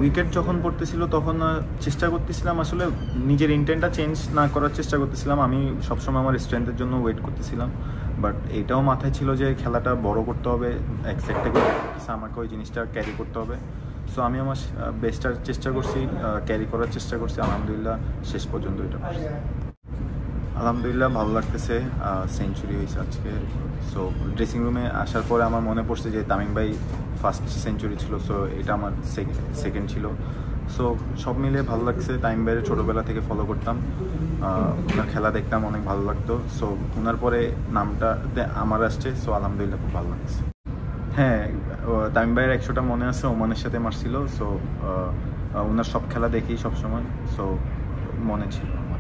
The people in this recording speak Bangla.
উইকেট যখন পড়তেছিল তখন চেষ্টা করতেছিলাম, আসলে নিজের ইন্টেন্টটা চেঞ্জ না করার চেষ্টা করতেছিলাম। আমি সবসময় আমার স্ট্রেংথের জন্য ওয়েট করতেছিলাম, বাট এটাও মাথায় ছিল যে খেলাটা বড় করতে হবে, এক সেট থেকে আমাকে ওই জিনিসটা ক্যারি করতে হবে। সো আমি আমার বেস্টটার চেষ্টা করছি, ক্যারি করার চেষ্টা করছি। আলহামদুলিল্লাহ শেষ পর্যন্ত এটা করছি। আলহামদুলিল্লাহ ভালো লাগতেছে, সেঞ্চুরি হয়েছে আজকে। সো ড্রেসিং রুমে আসার পরে আমার মনে পড়ছে যে তামিম ভাই ফার্স্ট সেঞ্চুরি ছিল, সো এটা আমার সেকেন্ড ছিল। সো সব মিলে ভালো লাগছে। তামিম ভাইয়ের ছোটোবেলা থেকে ফলো করতাম, ওনার খেলা দেখতাম, অনেক ভালো লাগতো। সো ওনার পরে নামটা আমার আসছে, সো আলহামদুলিল্লাহ খুব ভালো লাগছে। হ্যাঁ, তামিম ভাইয়ের 100টা মনে আছে, ওমানের সাথে মারছিল। সো ওনার সব খেলা দেখি সবসময়, সো মনে ছিল আমার।